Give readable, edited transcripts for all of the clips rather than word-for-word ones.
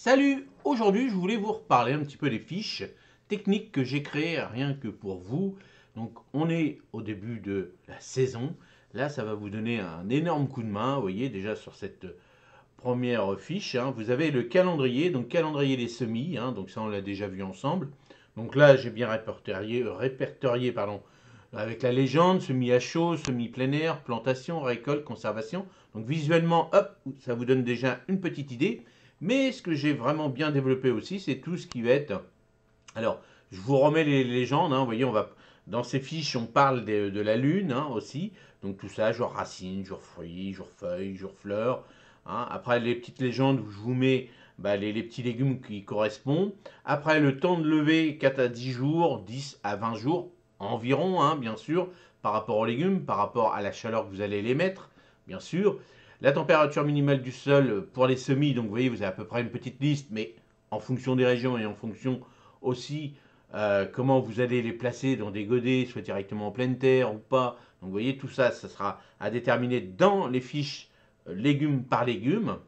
Salut! Aujourd'hui, je voulais vous reparler un petit peu des fiches techniques que j'ai créées rien que pour vous. Donc, on est au début de la saison. Là, ça va vous donner un énorme coup de main. Vous voyez, déjà sur cette première fiche, hein, vous avez le calendrier, donc calendrier des semis. Donc, ça, on l'a déjà vu ensemble. Donc là, j'ai bien répertorié pardon, avec la légende, semis à chaud, semis plein air, plantation, récolte, conservation. Donc visuellement, hop, ça vous donne déjà une petite idée. Mais ce que j'ai vraiment bien développé aussi, c'est tout ce qui va être. Alors, je vous remets les légendes. Vous voyez, dans ces fiches, on parle de la lune aussi. Donc tout ça, jour racines, jour fruits, jour feuilles, jour fleurs. Après, les petites légendes où je vous mets les petits légumes qui correspondent. Après, le temps de lever, 4 à 10 jours, 10 à 20 jours environ, bien sûr, par rapport aux légumes, par rapport à la chaleur que vous allez les mettre, bien sûr. La température minimale du sol pour les semis, donc vous voyez, vous avez à peu près une petite liste, mais en fonction des régions et en fonction aussi comment vous allez les placer dans des godets, soit directement en pleine terre ou pas. Donc vous voyez, tout ça, ça sera à déterminer dans les fiches légumes par légume.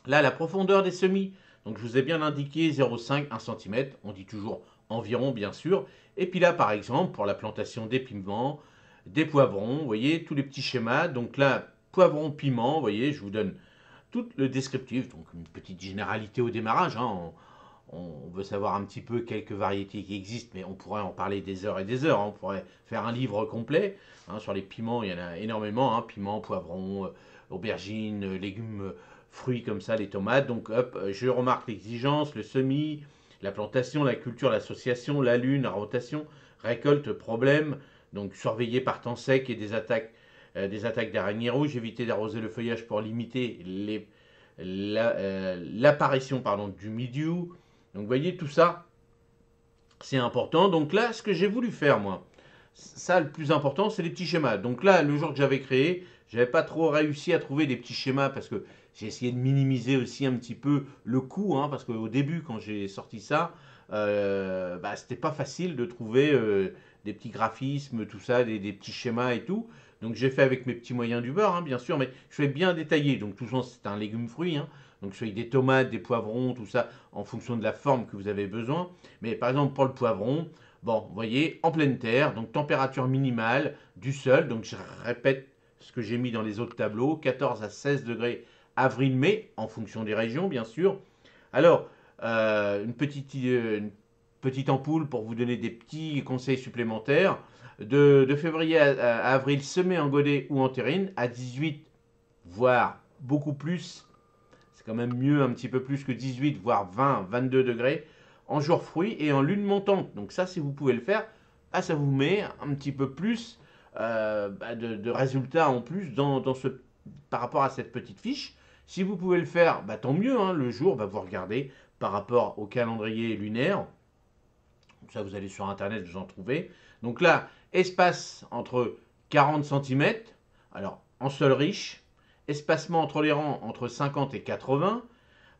Là, la profondeur des semis, donc je vous ai bien indiqué 0,5, 1 cm, on dit toujours environ bien sûr. Et puis là, par exemple, pour la plantation des piments, des poivrons, vous voyez, tous les petits schémas. Donc là, poivron, piment, vous voyez, je vous donne tout le descriptif, donc une petite généralité au démarrage. On veut savoir un petit peu quelques variétés qui existent, mais on pourrait en parler des heures et des heures. On pourrait faire un livre complet. Sur les piments, il y en a énormément. Piments, poivrons, aubergines, légumes, fruits comme ça, les tomates. Donc hop, je remarque l'exigence, le semis, la plantation, la culture, l'association, la lune, la rotation, récolte, problème. Donc surveiller par temps sec et des attaques d'araignées rouges, éviter d'arroser le feuillage pour limiter l'apparition du mildiou. Donc vous voyez, tout ça, c'est important. Donc là, ce que j'ai voulu faire, moi, ça, le plus important, c'est les petits schémas. Donc là, le jour que j'avais créé, j'avais pas trop réussi à trouver des petits schémas parce que j'ai essayé de minimiser aussi un petit peu le coût, parce qu'au début, quand j'ai sorti ça, c'était pas facile de trouver des petits graphismes, tout ça, des petits schémas et tout. Donc j'ai fait avec mes petits moyens du beurre, bien sûr, mais je fais bien détaillé. Donc tout ça, c'est un légume fruit. Donc soit des tomates, des poivrons, tout ça, en fonction de la forme que vous avez besoin. Mais par exemple, pour le poivron, bon, vous voyez, en pleine terre, donc température minimale du sol. Donc je répète ce que j'ai mis dans les autres tableaux, 14 à 16 degrés avril-mai, en fonction des régions, bien sûr. Alors, une petite ampoule pour vous donner des petits conseils supplémentaires. De février à avril, semer en godet ou en terrine à 18, voire beaucoup plus. C'est quand même mieux un petit peu plus que 18, voire 20, 22 degrés en jour fruit et en lune montante. Donc ça, si vous pouvez le faire, ça vous met un petit peu plus de résultats en plus par rapport à cette petite fiche. Si vous pouvez le faire, tant mieux. Le jour, vous regardez par rapport au calendrier lunaire. Donc ça, vous allez sur Internet, vous en trouvez. Donc là, espace entre 40 cm, alors en sol riche, espacement entre les rangs entre 50 et 80,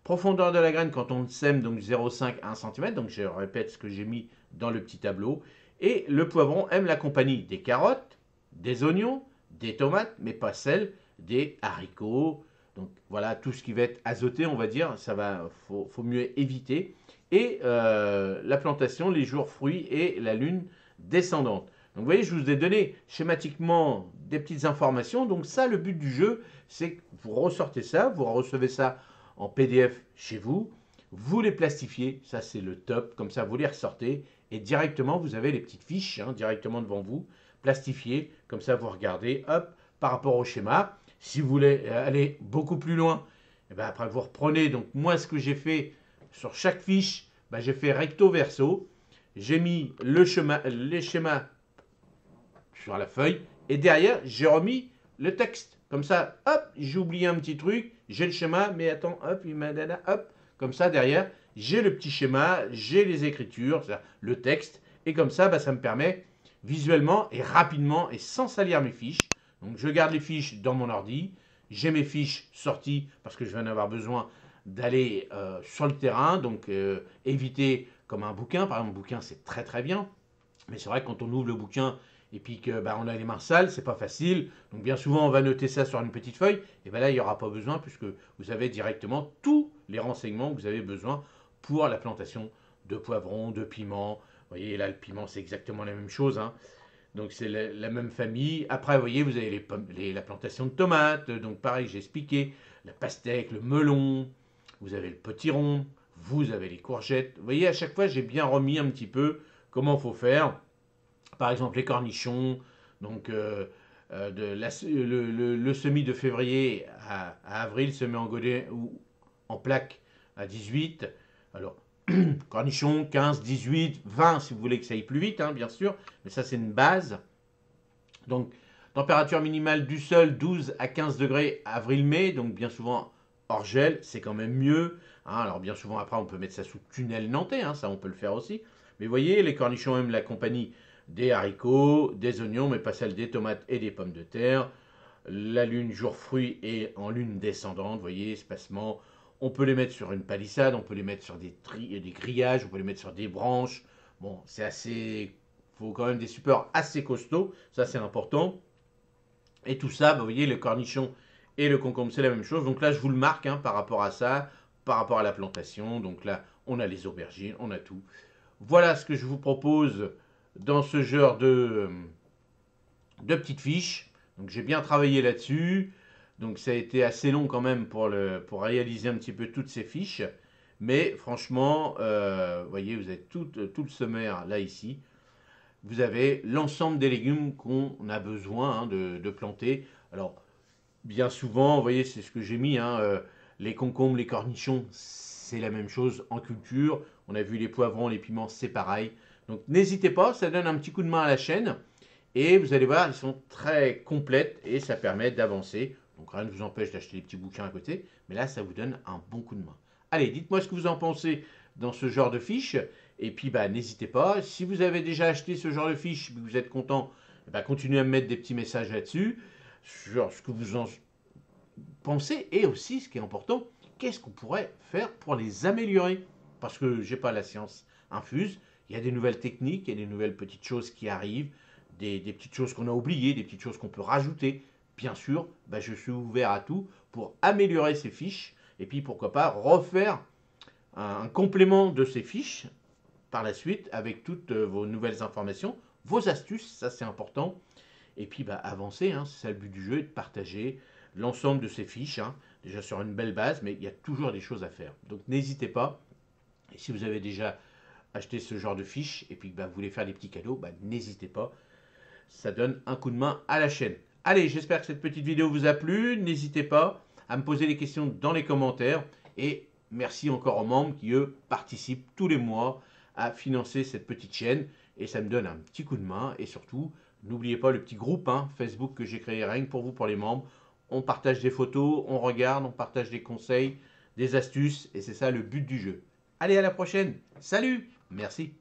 profondeur de la graine quand on sème, donc 0,5 à 1 cm, donc je répète ce que j'ai mis dans le petit tableau. Et le poivron aime la compagnie des carottes, des oignons, des tomates, mais pas celles des haricots. Donc voilà, tout ce qui va être azoté, on va dire, faut mieux éviter. Et la plantation, les jours fruits et la lune descendante. Donc vous voyez, je vous ai donné schématiquement des petites informations. Donc ça, le but du jeu, c'est que vous ressortez ça, vous recevez ça en PDF chez vous, vous les plastifiez, ça c'est le top, comme ça vous les ressortez et directement vous avez les petites fiches directement devant vous, plastifiées, comme ça vous regardez, hop, par rapport au schéma. Si vous voulez aller beaucoup plus loin, après vous reprenez, donc moi ce que j'ai fait sur chaque fiche, j'ai fait recto verso, j'ai mis les schémas sur la feuille et derrière j'ai remis le texte. Comme ça, hop, j'ai oublié un petit truc, j'ai le schéma, mais attends, hop, hop, comme ça derrière, j'ai le petit schéma, j'ai les écritures, le texte, et comme ça, ça me permet visuellement et rapidement et sans salir mes fiches. Donc je garde les fiches dans mon ordi, j'ai mes fiches sorties parce que je vais en avoir besoin d'aller sur le terrain, donc éviter comme un bouquin, par exemple, un bouquin c'est très très bien, mais c'est vrai que quand on ouvre le bouquin et puis que on a les mains sales, c'est pas facile. Donc bien souvent, on va noter ça sur une petite feuille. Et bien là, il n'y aura pas besoin puisque vous avez directement tous les renseignements que vous avez besoin pour la plantation de poivrons, de piments. Vous voyez, là, le piment, c'est exactement la même chose, hein. Donc c'est la même famille. Après, vous voyez, vous avez la plantation de tomates. Donc pareil, j'ai expliqué. La pastèque, le melon. Vous avez le potiron. Vous avez les courgettes. Vous voyez, à chaque fois, j'ai bien remis un petit peu comment il faut faire. Par exemple, les cornichons. Donc le semis de février à avril se met en godet ou en plaque à 18. Alors, cornichons, 15, 18, 20 si vous voulez que ça aille plus vite, hein, bien sûr. Mais ça, c'est une base. Donc, température minimale du sol, 12 à 15 degrés avril-mai. Donc, bien souvent, hors gel, c'est quand même mieux, hein. Alors, bien souvent, après, on peut mettre ça sous tunnel nantais. Hein, ça, on peut le faire aussi. Mais vous voyez, les cornichons aiment la compagnie des haricots, des oignons, mais pas celle des tomates et des pommes de terre. La lune jour fruit et en lune descendante, vous voyez, espacement. On peut les mettre sur une palissade, on peut les mettre sur des grillages, on peut les mettre sur des branches. Bon, c'est assez. Il faut quand même des supports assez costauds, ça c'est important. Et tout ça, vous voyez, le cornichon et le concombre, c'est la même chose. Donc là, je vous le marque hein, par rapport à ça, par rapport à la plantation. Donc là, on a les aubergines, on a tout. Voilà ce que je vous propose dans ce genre de petites fiches. Donc j'ai bien travaillé là-dessus. Donc ça a été assez long quand même pour réaliser un petit peu toutes ces fiches. Mais franchement, vous voyez, vous avez tout le sommaire là ici. Vous avez l'ensemble des légumes qu'on a besoin hein, de planter. Alors, bien souvent, vous voyez, c'est ce que j'ai mis. Hein, les concombres, les cornichons, c'est la même chose en culture. On a vu les poivrons, les piments, c'est pareil. Donc n'hésitez pas, ça donne un petit coup de main à la chaîne. Et vous allez voir, ils sont très complètes et ça permet d'avancer. Donc rien ne vous empêche d'acheter des petits bouquins à côté, mais là, ça vous donne un bon coup de main. Allez, dites-moi ce que vous en pensez dans ce genre de fiches. Et puis, n'hésitez pas. Si vous avez déjà acheté ce genre de fiches, que vous êtes content, continuez à me mettre des petits messages là-dessus, sur ce que vous en pensez. Et aussi, ce qui est important, qu'est-ce qu'on pourrait faire pour les améliorer? Parce que je n'ai pas la science infuse. Il y a des nouvelles techniques, il y a des nouvelles petites choses qui arrivent, des petites choses qu'on a oubliées, des petites choses qu'on peut rajouter. Bien sûr, je suis ouvert à tout pour améliorer ces fiches. Et puis, pourquoi pas, refaire un complément de ces fiches par la suite avec toutes vos nouvelles informations, vos astuces, ça c'est important. Et puis avancer, hein, c'est ça le but du jeu, de partager l'ensemble de ces fiches, hein, déjà sur une belle base, mais il y a toujours des choses à faire. Donc n'hésitez pas. Et si vous avez déjà acheté ce genre de fiches et puis que vous voulez faire des petits cadeaux, n'hésitez pas. Ça donne un coup de main à la chaîne. Allez, j'espère que cette petite vidéo vous a plu. N'hésitez pas à me poser des questions dans les commentaires. Et merci encore aux membres qui, eux, participent tous les mois à financer cette petite chaîne. Et ça me donne un petit coup de main. Et surtout, n'oubliez pas le petit groupe Facebook que j'ai créé rien que pour vous, pour les membres. On partage des photos, on regarde, on partage des conseils, des astuces. Et c'est ça le but du jeu. Allez, à la prochaine. Salut. Merci.